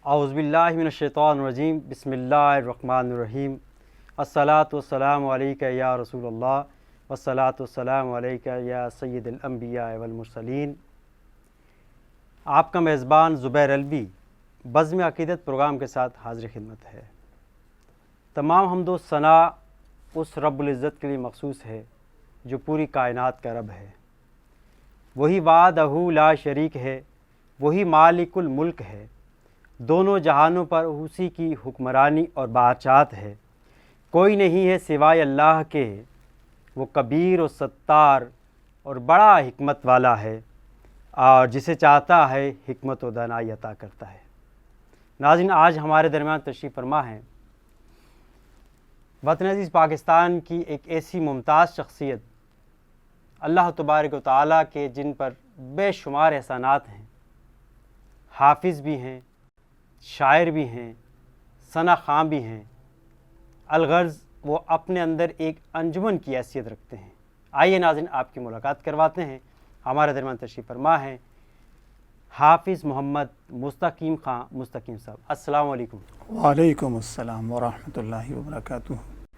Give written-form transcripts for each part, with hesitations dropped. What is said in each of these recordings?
اعوذ باللہ من الشیطان الرجیم بسم اللہ الرحمن الرحیم الصلاۃ والسلام علیکہ یا رسول اللہ والصلاۃ والسلام علیکہ یا سید الانبیاء والمرسلین۔ آپ کا میزبان زبیر علوی بزم عقیدت پروگرام کے ساتھ حاضر خدمت ہے۔ تمام حمد و ثنا اس رب العزت کے لیے مخصوص ہے جو پوری کائنات کا رب ہے، وہی وحدہ لا شریک ہے، وہی مالک الملک ہے، دونوں جہانوں پر اسی کی حکمرانی اور بادشاہت ہے، کوئی نہیں ہے سوائے اللہ کے، وہ کبیر و ستار اور بڑا حکمت والا ہے، اور جسے چاہتا ہے حکمت و دانائی عطا کرتا ہے۔ ناظرین، آج ہمارے درمیان تشریف فرما ہے وطن عزیز پاکستان کی ایک ایسی ممتاز شخصیت، اللہ تبارک و تعالیٰ کے جن پر بے شمار احسانات ہیں، حافظ بھی ہیں، شاعر بھی ہیں، ثنا خواں بھی ہیں، الغرض وہ اپنے اندر ایک انجمن کی حیثیت رکھتے ہیں۔ آئیے ناظرین، آپ کی ملاقات کرواتے ہیں۔ ہمارے درمیان تشریف فرما ہے حافظ محمد مستقیم خان مستقیم صاحب۔ السلام علیکم۔ وعلیکم السلام ورحمۃ اللہ وبرکاتہ۔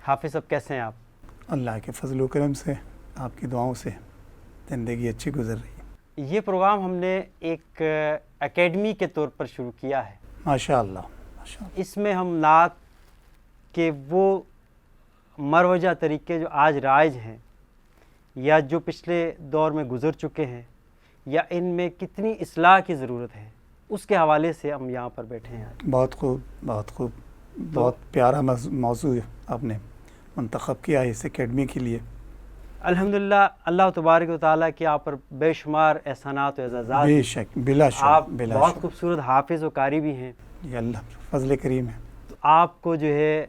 حافظ صاحب کیسے ہیں آپ؟ اللہ کے فضل و کرم سے، آپ کی دعاؤں سے زندگی اچھی گزر رہی ہے۔ یہ پروگرام ہم نے ایک اکیڈمی کے طور پر شروع کیا ہے۔ ماشاء اللہ ماشاء اللہ۔ اس میں ہم نعت کے وہ مروجہ طریقے جو آج رائج ہیں یا جو پچھلے دور میں گزر چکے ہیں یا ان میں کتنی اصلاح کی ضرورت ہے، اس کے حوالے سے ہم یہاں پر بیٹھے ہیں۔ بہت خوب بہت خوب، بہت پیارا موضوع آپ نے منتخب کیا ہے اس اکیڈمی کے لیے۔ الحمدللہ، اللہ تبارک و تعالیٰ کے آپ پر بے شمار احسانات و اعزازات۔ بے شک، بلا آپ شک بلا بہت شک، خوبصورت حافظ و قاری بھی ہیں۔ یہ اللہ فضل کریم ہے۔ تو آپ کو جو ہے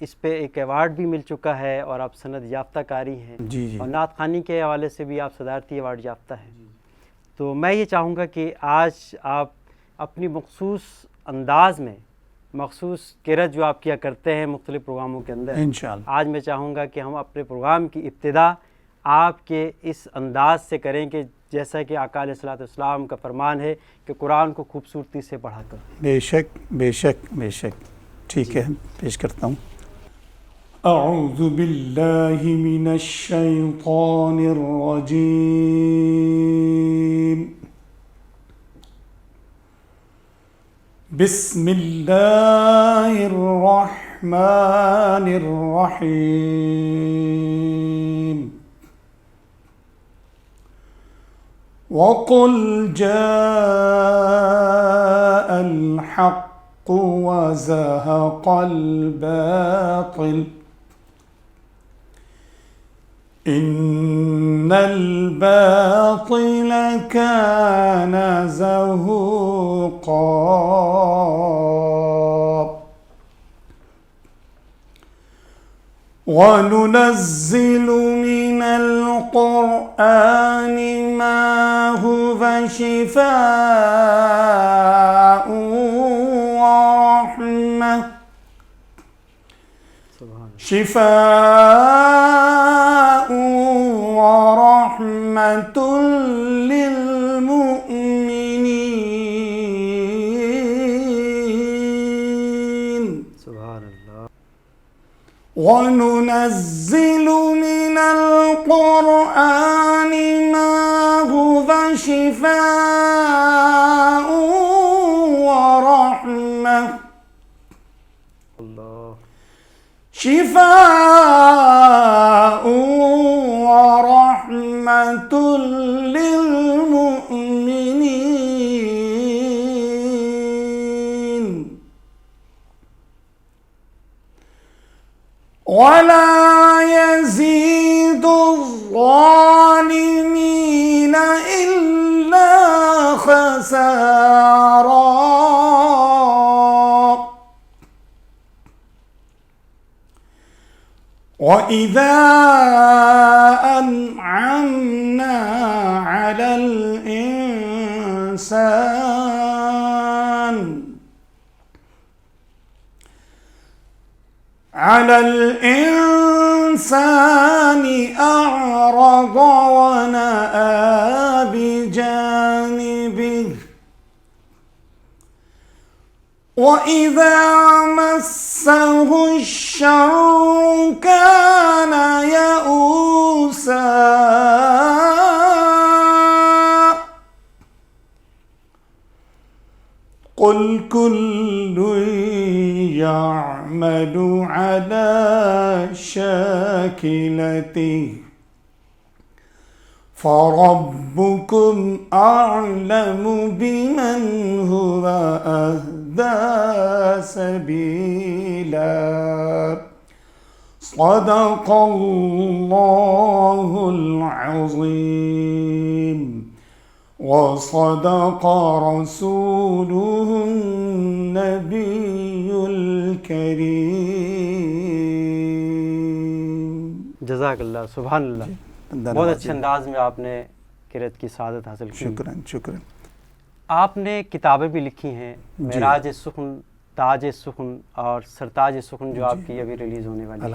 اس پہ ایک ایوارڈ بھی مل چکا ہے اور آپ سند یافتہ قاری ہیں، جی جی اور نعت خوانی کے حوالے سے بھی آپ صدارتی ایوارڈ یافتہ ہیں۔ تو میں یہ چاہوں گا کہ آج آپ اپنی مخصوص انداز میں، مخصوص کرت جو آپ کیا کرتے ہیں مختلف پروگراموں کے اندر، انشاءاللہ آج میں چاہوں گا کہ ہم اپنے پروگرام کی ابتدا آپ کے اس انداز سے کریں کہ جیسا کہ آقا علیہ الصلوۃ والسلام کا فرمان ہے کہ قرآن کو خوبصورتی سے پڑھا کر۔ بے شک بے شک بے شک۔ ٹھیک ہے، پیش کرتا ہوں۔ اعوذ باللہ من الشیطان الرجیم، بسم اللہ الرحمن الرحیم، وَقُلْ جَاءَ الْحَقُّ وَزَهَقَ الْبَاطِلُ إِنَّ الْبَاطِلَ كَانَ زَهُوقًا، وَنُنَزِّلُ مِنَ الْقُرْآنِ مَا هُوَ شِفَاءٌ وَرَحْمَةٌ لِّلْمُؤْمِنِينَ۔ سبحان اللہ۔ وَنُنَزِّلُ مِنَ الْقُرْآنِ مَا هُوَ شِفَاءٌ وَرَحْمَةٌ لِّلْمُؤْمِنِينَ، وَلَا يَزِيدُ الظَّالِمِينَ إِلَّا خَسَارًا۔ وَإِذَا أَنْعَمْنَا عَلَى الْإِنسَانِ أَعْرَضَ وَنَأَىٰ بِجَانِبِهِ، وَإِذَا مَسَّهُ الشَّرُّ كَانَ يَئُوسًا قُلْ كُلٌّ يَعْمَلُ عَلَى شَاكِلَتِهِ فَرَبُّكُمْ أَعْلَمُ بِمَنْ هُوَ أَهْدَى سَبِيلًا صدق اللہ العظیم وصدق رسولہ النبی الکریم۔ جزاک اللہ، سبحان اللہ، بہت اچھے انداز میں آپ نے قرأت کی سعادت حاصل کی۔ شکراً۔ آپ نے کتابیں بھی لکھی ہیں، معراج سخن، تاج سخن اور سرتاج سخن، جو آپ کی ابھی ریلیز ہونے والی ہے۔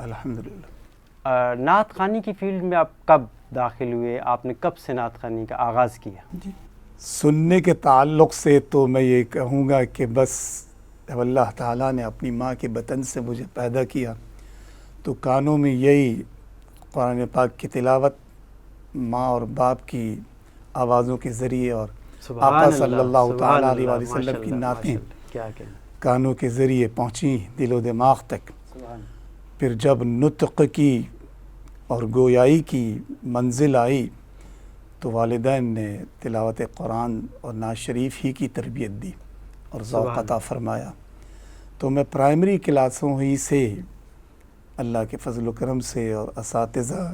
الحمدللہ۔ نعت خوانی کی فیلڈ میں آپ کب داخل ہوئے؟ آپ نے کب سے نعت خوانی کا آغاز کیا؟ سننے کے تعلق سے تو میں یہ کہوں گا کہ بس جب اللہ تعالیٰ نے اپنی ماں کے بطن سے مجھے پیدا کیا تو کانوں میں یہی قرآن پاک کی تلاوت، ماں اور باپ کی آوازوں کے ذریعے اور آقا صلی اللہ تعالیٰ علیہ وسلم کی نعتیں کانوں کے ذریعے پہنچی دل و دماغ تک۔ پھر جب نطق کی اور گویائی کی منزل آئی تو والدین نے تلاوت قرآن اور نعت شریف ہی کی تربیت دی اور ذوق عطا فرمایا۔ تو میں پرائمری کلاسوں ہی سے اللہ کے فضل و کرم سے اور اساتذہ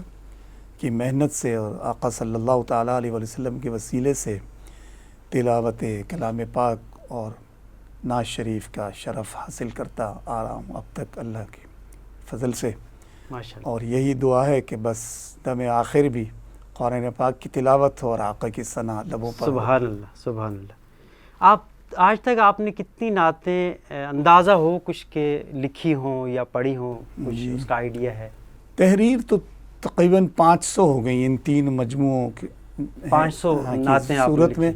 کی محنت سے اور آقا صلی اللہ تعالیٰ علیہ وسلم کے وسیلے سے تلاوت کلام پاک اور نعت شریف کا شرف حاصل کرتا آ رہا ہوں اب تک اللہ کے فضل سے۔ اور یہی دعا ہے کہ بس دم آخر بھی قرآن پاک کی تلاوت ہو اور آقا کی ثنا لبوں پر۔ سبحان اللہ، سبحان اللہ۔ آپ آج تک آپ نے کتنی نعتیں اندازہ ہو کچھ کے لکھی ہوں یا پڑھی ہوں، کچھ اس کا آئیڈیا ہے؟ تحریر تو تقریباً 500 ہو گئی ان 3 مجموعوں کے 500 نعتیں آپ صورت میں۔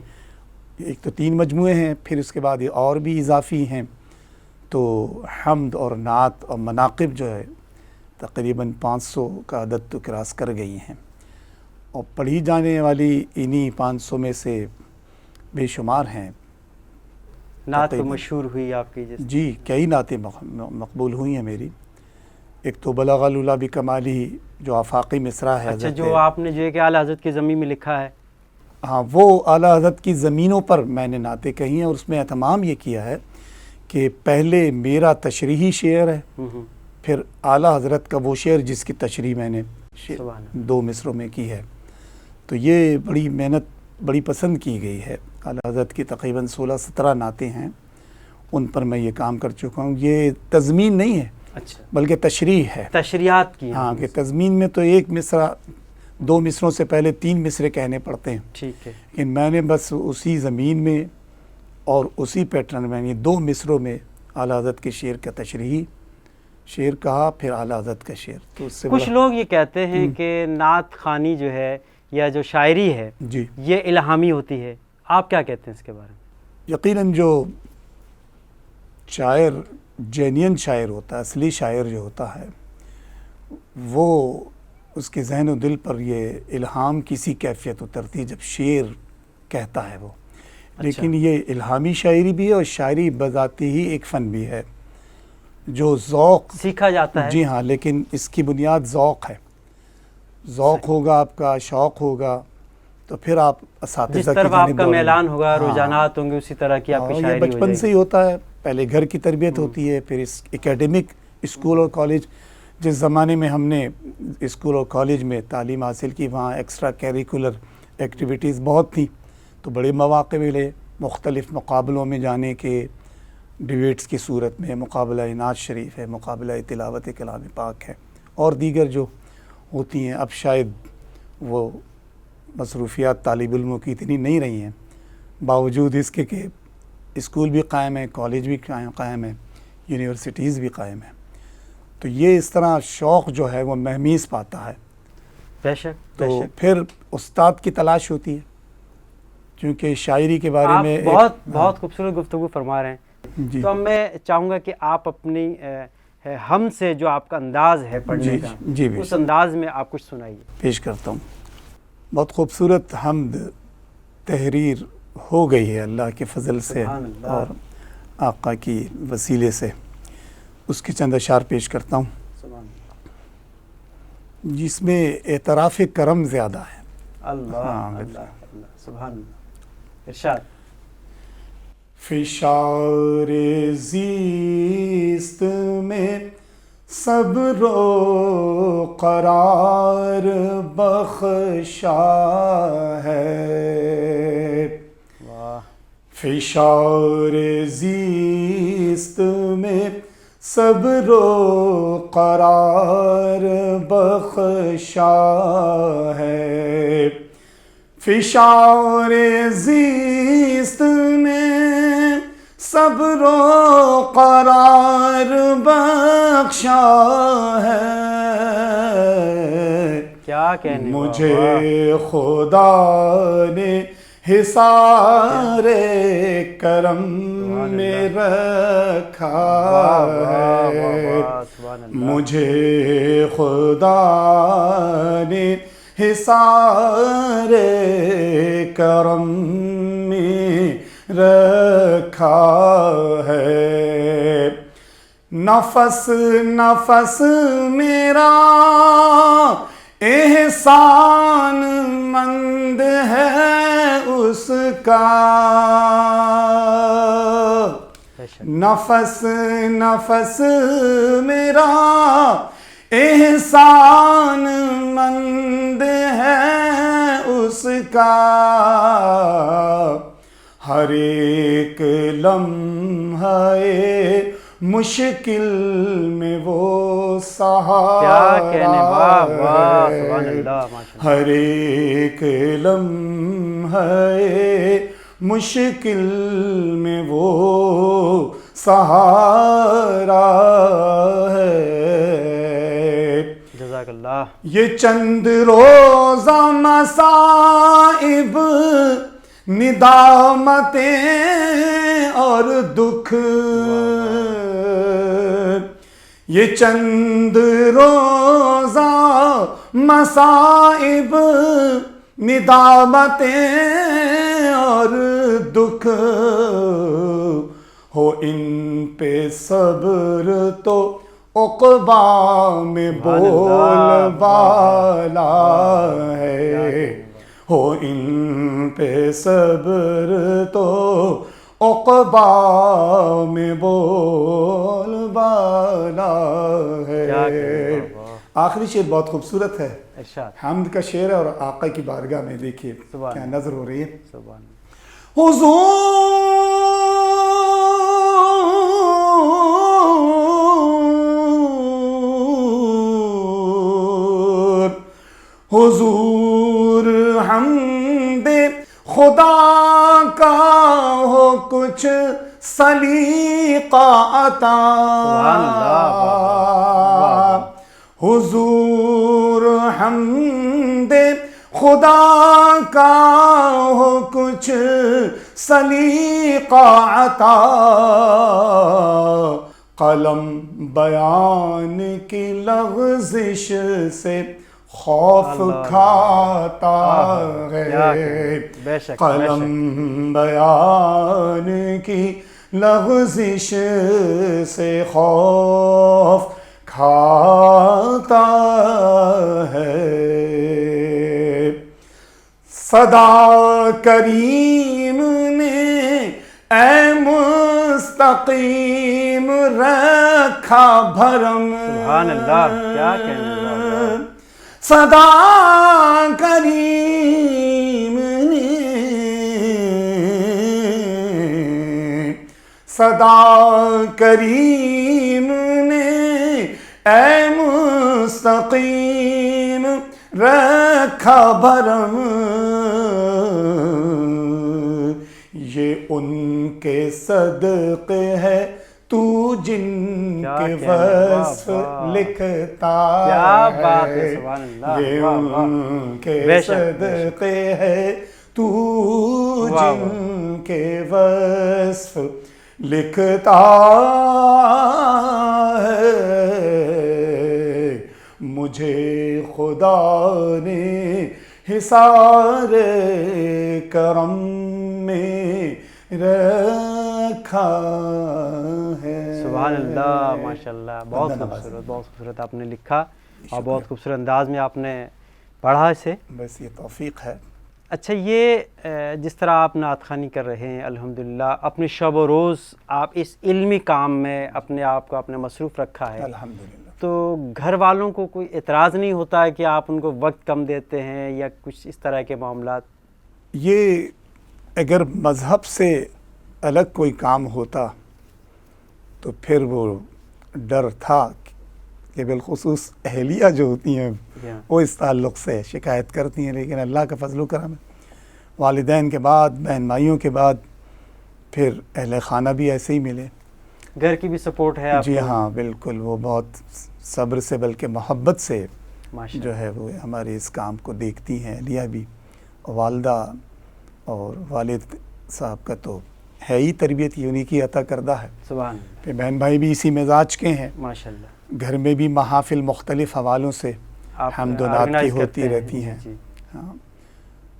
ایک تو 3 مجموعے ہیں، پھر اس کے بعد یہ اور بھی اضافی ہیں، تو حمد اور نعت اور مناقب جو ہے تقریباً 500 کا عدد تو کراس کر گئی ہیں، اور پڑھی جانے والی انہی 500 میں سے بے شمار ہیں۔ نعت تو مشہور ہوئی آپ کی؟ جی، کئی نعتیں مقبول ہوئی ہیں میری۔ ایک تو بلغ العلا بکمالہ جو آفاقی مصرع ہے۔ اچھا، جو آپ نے جو ہے کہ اعلیٰ حضرت کی زمین میں لکھا ہے؟ ہاں، وہ اعلیٰ حضرت کی زمینوں پر میں نے نعتیں کہی ہیں، اور اس میں اہتمام یہ کیا ہے کہ پہلے میرا تشریحی شعر ہے، پھر اعلیٰ حضرت کا وہ شعر جس کی تشریح میں نے 2 مصروں میں کی ہے۔ تو یہ بڑی محنت بڑی پسند کی گئی ہے۔ اعلیٰ حضرت کی تقریباً 16-17 نعتیں ہیں، ان پر میں یہ کام کر چکا ہوں۔ یہ تضمین نہیں ہے، اچھا، بلکہ تشریح ہے، تشریحات کی۔ ہاں، کہ تضمین میں تو 1 مصرع 2 مصروں سے پہلے 3 مصرے کہنے پڑتے ہیں، ٹھیک ہے، لیکن میں نے بس اسی زمین میں اور اسی پیٹرن میں 2 مصروں میں اعلیٰ حضرت کے شعر کا تشریحی شعر کہا، پھر اعلیٰ حضرت کا شعر۔ تو اس سے کچھ لوگ یہ کہتے ہیں کہ نعت خوانی جو ہے یا جو شاعری ہے جی، یہ الہامی ہوتی ہے، آپ کیا کہتے ہیں اس کے بارے میں؟ یقیناً جو شاعر جینین شاعر ہوتا ہے، اصلی شاعر جو ہوتا ہے، وہ اس کے ذہن و دل پر یہ الہام کسی کیفیت اترتی ہے جب شعر کہتا ہے وہ۔ لیکن یہ الہامی شاعری بھی ہے اور شاعری بذاتی ہی ایک فن بھی ہے جو ذوق سیکھا جاتا ہے۔ جی ہاں، لیکن اس کی بنیاد ذوق ہے۔ ذوق ہوگا آپ کا، شوق ہوگا، تو پھر آپ اساتذہ جس طرح آپ کا میلان ہوگا، رجحانات ہوں گے، اسی طرح کی آپ کی شاعری ہو جائے گی۔ بچپن سے ہی ہوتا ہے، پہلے گھر کی تربیت ہوتی ہے، پھر اس اکیڈمک اسکول اور کالج، جس زمانے میں ہم نے اسکول اور کالج میں تعلیم حاصل کی وہاں ایکسٹرا کیریکولر ایکٹیویٹیز بہت تھیں، تو بڑے مواقع ملے مختلف مقابلوں میں جانے کے، ڈیبیٹس کی صورت میں، مقابلہ نعت شریف ہے، مقابلہ تلاوت کلام پاک ہے، اور دیگر جو ہوتی ہیں۔ اب شاید وہ مصروفیات طالب علموں کی اتنی نہیں رہی ہیں، باوجود اس کے کہ اسکول بھی قائم ہے، کالج بھی قائم ہے، یونیورسٹیز بھی قائم ہیں، تو یہ اس طرح شوق جو ہے وہ مہمیز پاتا ہے۔ بے شک، تو پھر استاد کی تلاش ہوتی ہے، کیونکہ شاعری کے بارے میں بہت خوبصورت گفتگو فرما رہے ہیں۔ جی تو اب میں چاہوں گا کہ آپ اپنی ہم سے جو آپ کا انداز ہے پڑھنے کا جی اس انداز میں آپ کچھ سنائیے. پیش کرتا ہوں. بہت خوبصورت حمد تحریر ہو گئی ہے اللہ کے فضل سے سبحان اللہ. اور آقا کی وسیلے سے. اس کے چند اشعار پیش کرتا ہوں سبحان جس میں اعتراف کرم زیادہ ہے. اللہ. اللہ اللہ سبحان اللہ. ارشاد. فشار زیست میں صبر و قرار بخشا ہے. واہ. فشار زیست میں صبر و قرار بخشا ہے. فشار زیست میں صبر و قرار بخشا ہے. کیا کہنے. مجھے خدا نے حصار کرم میں رکھا ہے. مجھے خدا نے حصار کرم میں رکھا ہے. نفس نفس میرا احسان مند ہے اس کا. نفس نفس میرا احسان مند ہے اس کا. ہر ایک لمحہ مشکل میں وہ سہارا ہے. ہر ایک لمحہ مشکل میں وہ سہارا ہے. جزاک اللہ. یہ چند روزہ مصائب ندامتیں اور دکھ. یہ چند روزہ مصائب ندامتیں اور دکھ ہو ان پہ صبر تو عقبیٰ میں بول بالا ہے. ہو ان پہ صبر تو عقبیٰ میں بول بالا ہے. آخری شعر بہت خوبصورت ہے. حمد کا شعر ہے اور آقا کی بارگاہ میں دیکھیے کیا نظر ہو رہی ہے. حضور حمد خدا کا ہو کچھ سلیقہ عطا. حضور حمد خدا کا ہو کچھ سلیقہ عطا. قلم بیان کی لغزش سے خوف کھاتا ہے. قلم بیان کی لغزش سے خوف کھاتا ہے. صدا کریم نے اے مستقیم رکھا بھرم. سبحان اللہ. کیا کہنے. صدا کریم نے صدا کریم نے اے مستقیم رکھا بھرم. یہ ان کے صدقے ہے تو جن کے وصف لکھتا ہے. یہ ان کے صدقے ہے تو جن کے وصف لکھتا ہے مجھے خدا نے حصار کرم میں رکھا ہے. سبحان اللہ، ماشاء اللہ، بہت خوبصورت، بہت خوبصورت آپ نے لکھا اور بہت خوبصورت انداز میں آپ نے پڑھا اسے. بس یہ توفیق ہے. اچھا، یہ جس طرح آپ نعت خوانی کر رہے ہیں الحمدللہ، اپنے شب و روز آپ اس علمی کام میں اپنے آپ کو اپنے مصروف رکھا ہے، الحمدللہ. تو گھر والوں کو کوئی اعتراض نہیں ہوتا ہے کہ آپ ان کو وقت کم دیتے ہیں یا کچھ اس طرح کے معاملات؟ یہ اگر مذہب سے الگ کوئی کام ہوتا تو پھر وہ ڈر تھا کہ بالخصوص اہلیہ جو ہوتی ہیں وہ اس تعلق سے شکایت کرتی ہیں، لیکن اللہ کا فضل و کرم ہے، والدین کے بعد بہن بھائیوں کے بعد پھر اہل خانہ بھی ایسے ہی ملے. گھر کی بھی سپورٹ ہے آپ جی کو؟ ہاں بالکل، وہ بہت صبر سے بلکہ محبت سے ماشاء جو ہے وہ ہمارے اس کام کو دیکھتی ہیں. اہلیہ بھی، والدہ اور والد صاحب کا تو ہے ہی تربیت یہ انہی کی عطا کردہ ہے. سبحان اللہ، پھر بہن بھائی بھی اسی مزاج کے ہیں. ماشاء اللہ. گھر میں بھی محافل مختلف حوالوں سے آپ حمد و نعت کی organize ہوتی کرتے رہتی جی ہیں. جی. ہاں،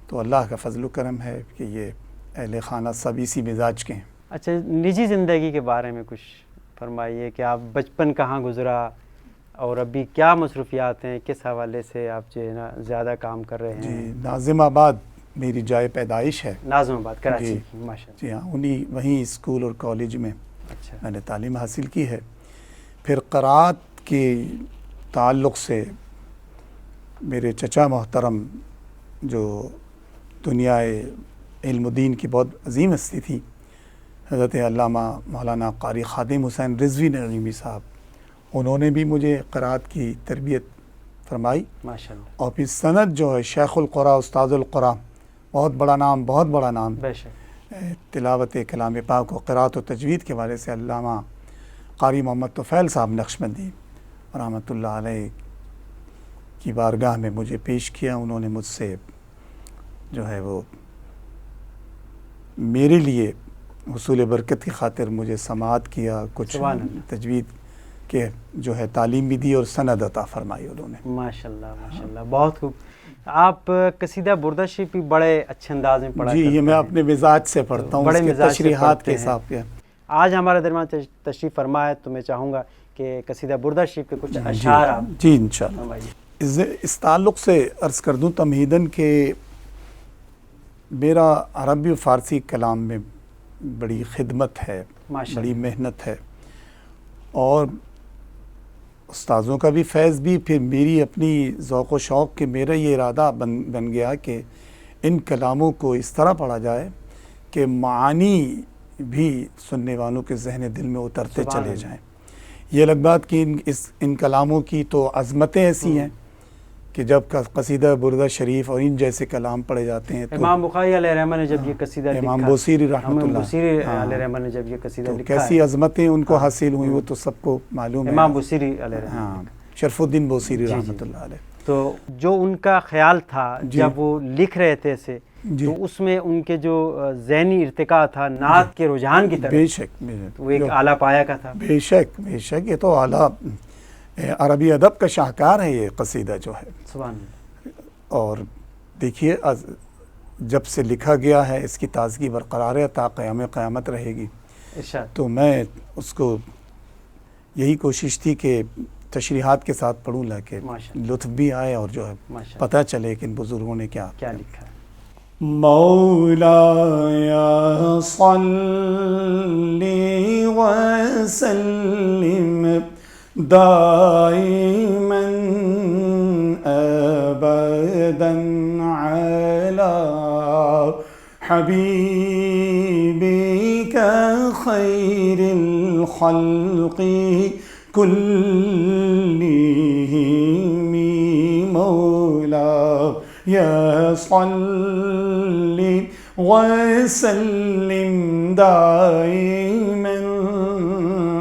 تو اللہ کا فضل و کرم ہے کہ یہ اہل خانہ سب اسی مزاج کے ہیں. اچھا، نجی زندگی کے بارے میں کچھ فرمائیے کہ آپ بچپن کہاں گزرا اور ابھی کیا مصروفیات ہیں، کس حوالے سے آپ جو ہے نا زیادہ کام کر رہے ہیں؟ جی، ناظم آباد میری جائے پیدائش ہے. ناظم آباد، کراچی جی. کی، ماشاء اللہ. جی ہاں، وہیں اسکول اور کالج میں اچھا، میں نے تعلیم حاصل کی ہے. پھر قرأت کے تعلق سے میرے چچا محترم جو دنیا علم و دین کی بہت عظیم ہستی تھی، حضرت علامہ مولانا قاری خادم حسین رضوی نعیمی صاحب، انہوں نے بھی مجھے قرأت کی تربیت فرمائی. ماشاء اللہ، اور پھر سند جو ہے شیخ القرآ استاذ القرآ، بہت بڑا نام، بہت بڑا نام. بے شک. تلاوت کلام پاک و قرأت و تجوید کے حوالے سے علامہ قاری محمد طفیل صاحب نقشبندی رحمۃ اللہ علیہ کی بارگاہ میں مجھے پیش کیا. انہوں نے مجھ سے جو ہے وہ میرے لیے حصول برکت کی خاطر مجھے سماعت کیا، کچھ سبحان اللہ. تجوید کے جو ہے تعلیم بھی دی اور سند عطا فرمائی انہوں نے. ماشاء اللہ، ماشاء اللہ، بہت خوب. آپ قصیدہ بردہ شریف بھی بڑے اچھے انداز میں پڑھا جی، کرتے یہ میں ہیں. اپنے مزاج سے پڑھتا ہوں، بڑے اس کے مزاج سے تشریحات پڑھتے کے ہیں. حساب سے. آج ہمارے درمیان تشریف فرما ہے تو میں چاہوں گا کہ قصیدہ بردہ شریف کے کچھ اشعار آپ جی انشاءاللہ. فرمائیے. اس تعلق سے عرض کر دوں تمہیداً کہ میرا عربی و فارسی کلام میں بڑی خدمت ہے، ماشاء بڑی اللہ. محنت ہے، اور استاذوں کا بھی فیض بھی، پھر میری اپنی ذوق و شوق کہ میرا یہ ارادہ بن گیا کہ ان کلاموں کو اس طرح پڑھا جائے کہ معانی بھی سننے والوں کے ذہن دل میں اترتے سبحان چلے اللہ. جائیں. یہ الگ بات کہ ان کلاموں کی تو عظمتیں ایسی ہیں کہ جب قصیدہ بردہ شریف اور ان جیسے کلام پڑھے جاتے ہیں تو امام بخاری علیہ رحمہ نے جب یہ قصیدہ لکھا، امام بوصیری رحمۃ امام اللہ بوصیری علیہ رحمہ نے جب یہ قصیدہ تو لکھا کیسی ہے، عظمتیں ان کو حاصل ہوئیں وہ تو سب کو معلوم ہے. امام بوصیری علیہ رحمہ. ہاں، شرف الدین بوصیری جی جی. رحمۃ اللہ علیہ. تو جو ان کا خیال تھا جی. جب وہ لکھ رہے تھے اسے، جی تو اس میں ان کے جو ذہنی ارتقاء تھا نعت کے رجحان کی بے طرف، شک وہ ایک اعلیٰ پایا کا تھا. بے شک بے شک، یہ تو اعلیٰ عربی ادب کا شاہکار ہے یہ قصیدہ جو ہے. سبحان اللہ. اور دیکھیے جب سے لکھا گیا ہے اس کی تازگی برقرار ہے، تا قیامت رہے گی. ارشاد. تو میں اس کو یہی کوشش تھی کہ تشریحات کے ساتھ پڑھوں کہ ماشاءاللہ. لطف بھی آئے اور جو ہے ماشاءاللہ. پتہ چلے کہ ان بزرگوں نے کیا لکھا ہے. مولاي صل وسلم دائما أبدا على حبيبك خير الخلق كلهم مولاي صل وسلم دائما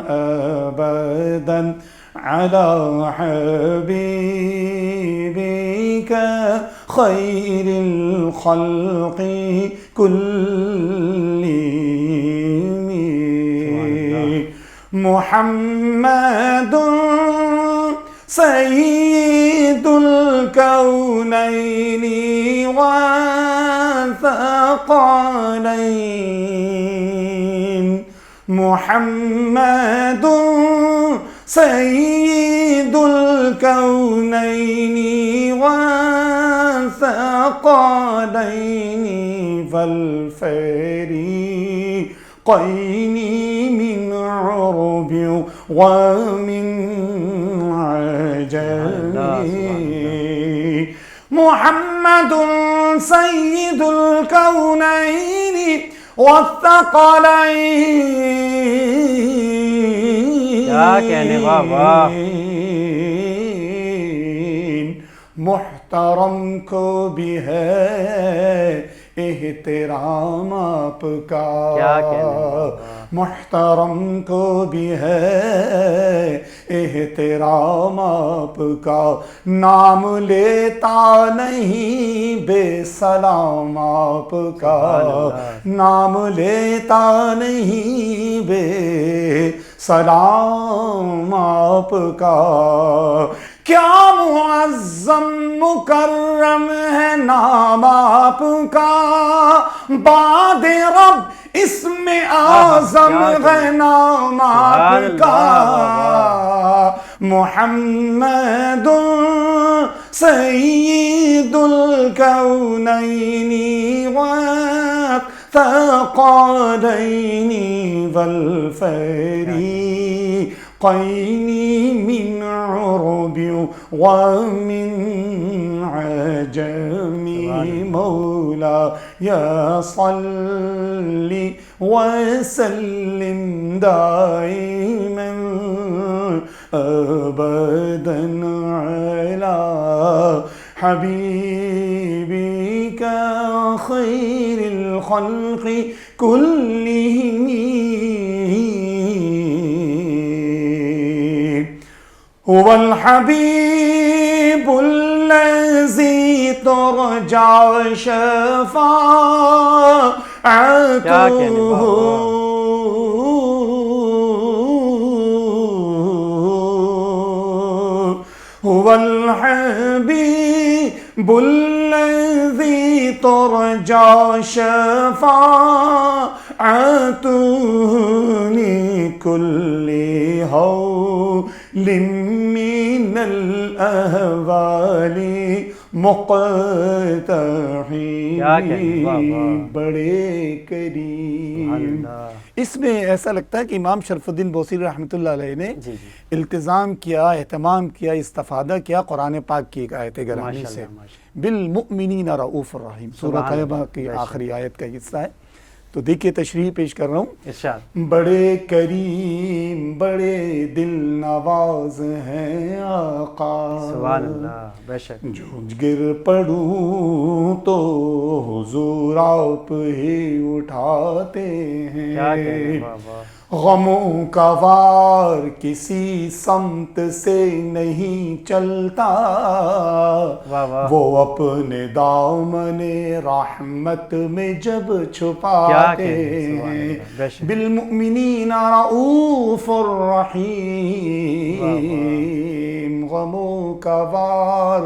أبدا على حبيبك خير الخلق كلهم. محمد سید الکونین والثقلین محمد سید الکونین والثقلین والفریقین من عرب ومن عجم محمد سید الکونین والثقلین کیا کہنے بابا. محترم کو بھی ہے احترام آپ کا. کیا کہنے بابا. محترم کو بھی ہے احترام آپ کا. نام لیتا نہیں بے سلام آپ کا. نام لیتا نہیں بے سلام آپ کا. کیا معظم مکرم ہے نام آپ کا. بعد رب اسم اعظم ہے نام آپ کا. محمد سید الکونین والثقلین والفریقین من عرب ومن عجم. مولا یا صلی وسلم دائما ابدا علی حبیبک خیر الخلق کلہم. هو الحبیب الذی ترجى شفاعته. هو الحبیب الذی ترجى شفاعته لكل هول من الاحوال مقتحم. بڑے کریم. اس میں ایسا لگتا ہے کہ امام شرف الدین بوصیری رحمۃ اللہ علیہ نے التزام کیا، اہتمام کیا، استفادہ کیا قرآن پاک کی ایک آیت گرامی سے. بالمؤمنین رؤوف الرحیم، سورہ طیبہ کی آخری آیت کا حصہ ہے. تو دیکھیے تشریح پیش کر رہا ہوں. بڑے کریم بڑے دل نواز ہیں آقا. سبحان اللہ. بے شک جو گر پڑوں تو حضور آپ ہی اٹھاتے ہیں. کیا کہنے بابا. غموں کا وار کسی سمت سے نہیں چلتا. وہ اپنے دامن رحمت میں جب چھپاتے ہیں. بالمؤمنین رؤوف الرحیم. غموں کا وار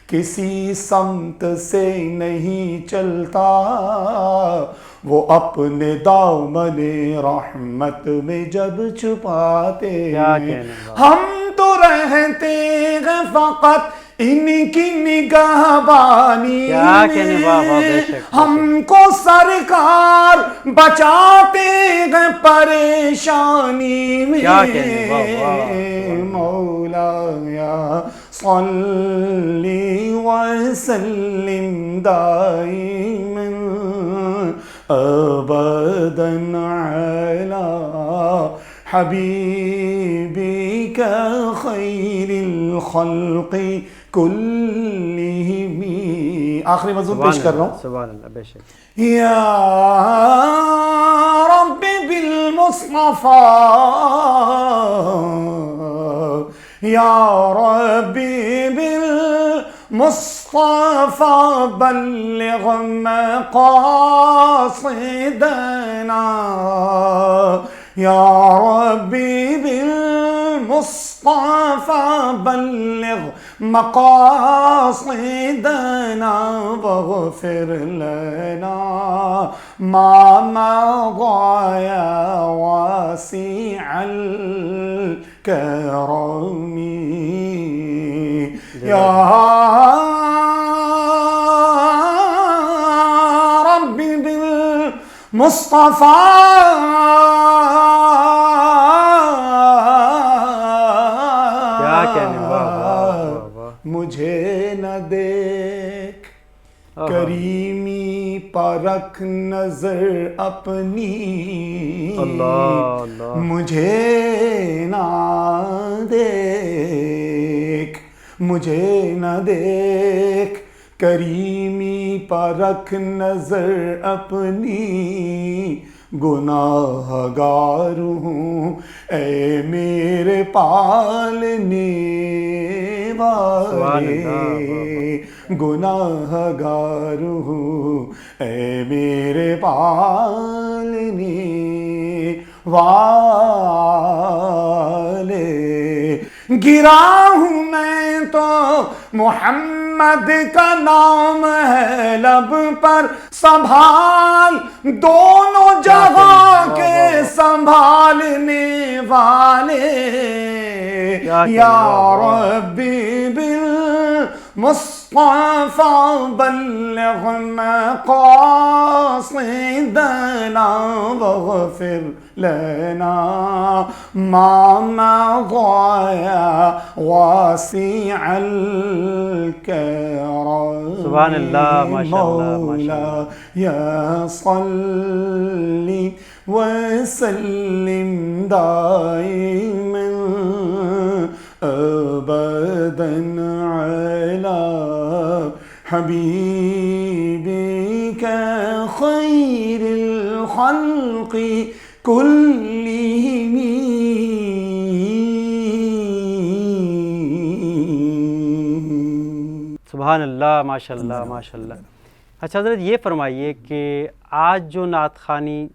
کسی سمت سے نہیں چلتا. وہ اپنے دامن رحمت میں جب چھپاتے ہیں. ہم تو رہتے ہیں فقط ان کی نگہبانی میں. ہم کو سرکار بچاتے ہیں پریشانی میں. مولا یا صلی وسلم دائما ابدا علی حبیبک خیر الخلق کلہم. آخری مضمون پیش کر رہا ہوں. سبحان اللہ. بے شک. یا رب بالمصطفیٰ یا ربی بالمصطفیٰ بلغ مقاصدنا. یا ربی مصطفى بلغ مقاصدنا واغفر لنا ما مضى يا واسع الكرم يا رب بالمصطفى مجھے نہ دیکھ کریمی پرکھ نظر اپنی مجھے نہ دیکھ مجھے نہ دیکھ کریمی پرکھ نظر اپنی گناہ گار ہوں اے میرے پالنے والے گناہ گار ہوں اے میرے پالنے والے گرا ہوں میں تو محمد کا نام ہے لب پر سنبھال دونوں جہاں کے سنبھالنے والے یا ربی بالمصطفى بلغ مقاصدنا واغفر لنا ما مضى يا واسع الكرم سبحان اللہ ماشاء اللہ مولا یا صلی وسلم دائما ابدا على حبيبك خير الخلق كلهم سبحان اللہ ماشاء اللہ ماشاء اللہ. اچھا حضرت یہ فرمائیے کہ آج جو نعت خوانی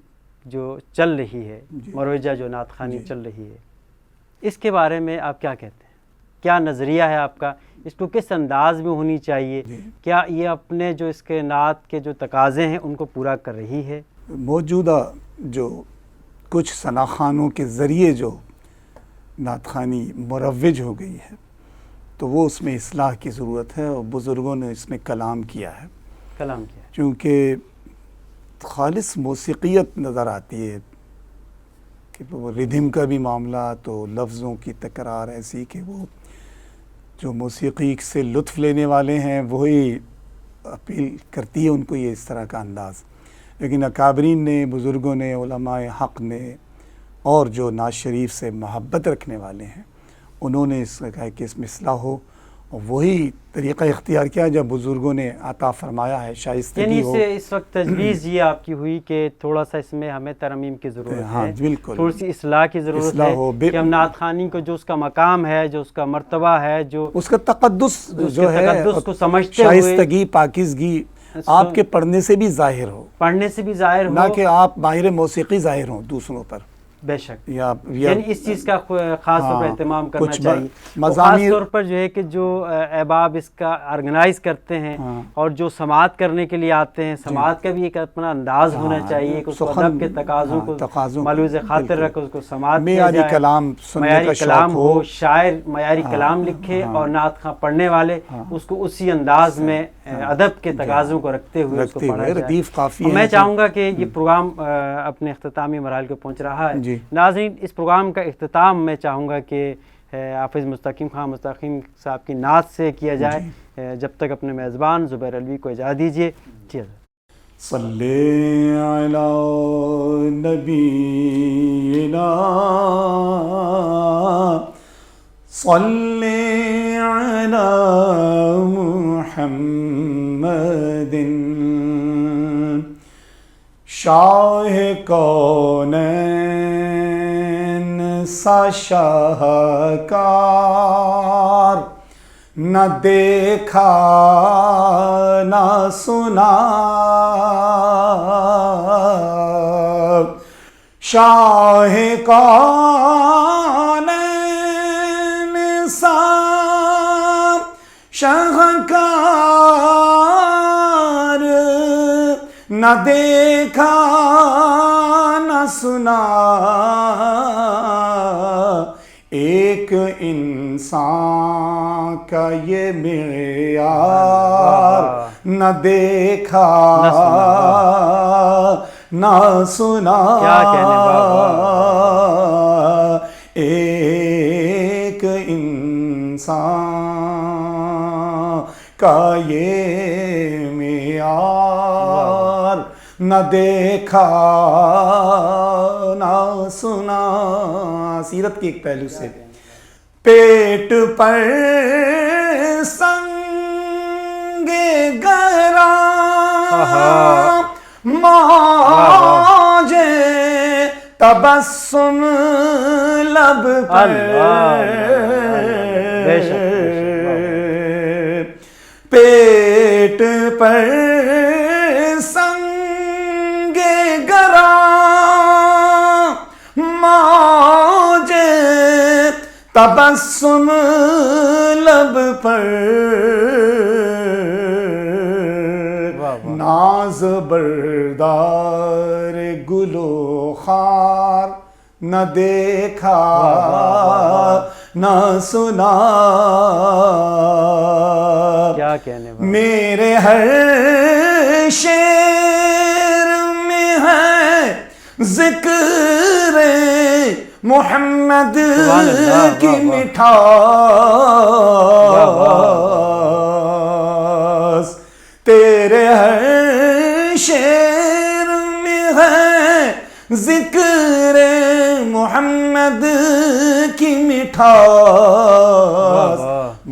جو چل رہی ہے مروجہ جو نعت خوانی چل رہی ہے اس کے بارے میں آپ کیا کہتے ہیں؟ کیا نظریہ ہے آپ کا؟ اس کو کس انداز میں ہونی چاہیے؟ کیا یہ اپنے جو اس کے نعت کے جو تقاضے ہیں ان کو پورا کر رہی ہے؟ موجودہ جو کچھ ثناخانوں کے ذریعے جو نعت خوانی مروج ہو گئی ہے تو وہ اس میں اصلاح کی ضرورت ہے اور بزرگوں نے اس میں کلام کیا ہے چونکہ خالص موسیقیت نظر آتی ہے کہ وہ ردھم کا بھی معاملہ تو لفظوں کی تکرار ایسی کہ وہ جو موسیقی سے لطف لینے والے ہیں وہی اپیل کرتی ہے ان کو یہ اس طرح کا انداز. لیکن اکابرین نے بزرگوں نے علماء حق نے اور جو نعت شریف سے محبت رکھنے والے ہیں انہوں نے اس کہا کہ اس میں اصلاح ہو اور وہی طریقہ اختیار کیا جب بزرگوں نے عطا فرمایا ہے شائستگی ہو. یعنی اس وقت تجویز یہ آپ کی ہوئی کہ تھوڑا سا اس میں ہمیں ترمیم کی ضرورت ہے, بالکل تھوڑی سی اصلاح کی ضرورت ہے کہ ہم نعت خوانی کو جو اس کا مقام ہے, جو اس کا مرتبہ ہے, جو اس کا تقدس جو ہے تقدس کو سمجھتے ہوئے شائستگی پاکیزگی آپ کے پڑھنے سے بھی ظاہر ہو, نہ کہ آپ ماہر موسیقی ظاہر ہوں دوسروں پر. بے شک یعنی اس چیز کا خاص طور پر اہتمام کرنا چاہیے. خاص طور پر جو ہے کہ جو احباب اس کا آرگنائز کرتے ہیں اور جو سماعت کرنے کے لیے آتے ہیں, سماعت کا بھی ایک اپنا انداز ہونا چاہیے کہ اس کو ادب کے تقاضوں کو ملحوظ خاطر رکھ اس کو سماعت کیا جائے, معیاری کلام ہو, شاعر معیاری کلام لکھے اور نعت خواں پڑھنے والے اس کو اسی انداز میں ادب کے تقاضوں کو رکھتے ہوئے اس کو پڑھا جائے. میں چاہوں گا کہ یہ پروگرام اپنے اختتامی مراحل کو پہنچ رہا ہے. ناظرین, اس پروگرام کا اختتام میں چاہوں گا کہ حافظ مستقیم خان مستقیم صاحب کی نعت سے کیا جائے. جب تک اپنے میزبان زبیر علوی کو اجازت دیجیے. صلی علی نبینا صلی علی محمد شاہ کونین سا شاہکار, نہ دیکھا نہ سنا شاہ کونین نہ دیکھا نہ سنا ایک انسان کا یہ معیار، نہ دیکھا نہ سنا کیا کہنے بابا، ایک انسان کا یہ معیار، نہ دیکھا نہ سنا۔ سیرت کے ایک پہلو سے پیٹ پر سنگ گرا موجے تبسم لب پر، پیٹ پر سنگ گرا موجے تبسم لب پر، ناز بردار گل و خار، نہ دیکھا نہ سنا، کیا کہنے بابا، میرے ہر شعر میں ہے ذکر محمد کی مٹھاس، تیرے ہر شعر میں ہے ذکر محمد کی مٹھاس،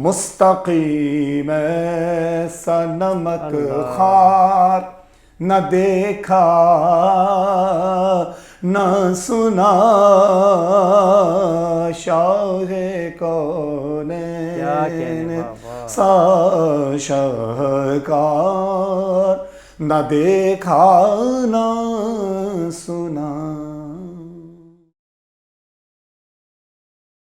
مستقیم ایسا نمک خوار، نہ دیکھا نہ سنا شاہ کونین سا شاہکار، نہ دیکھا نہ سنا۔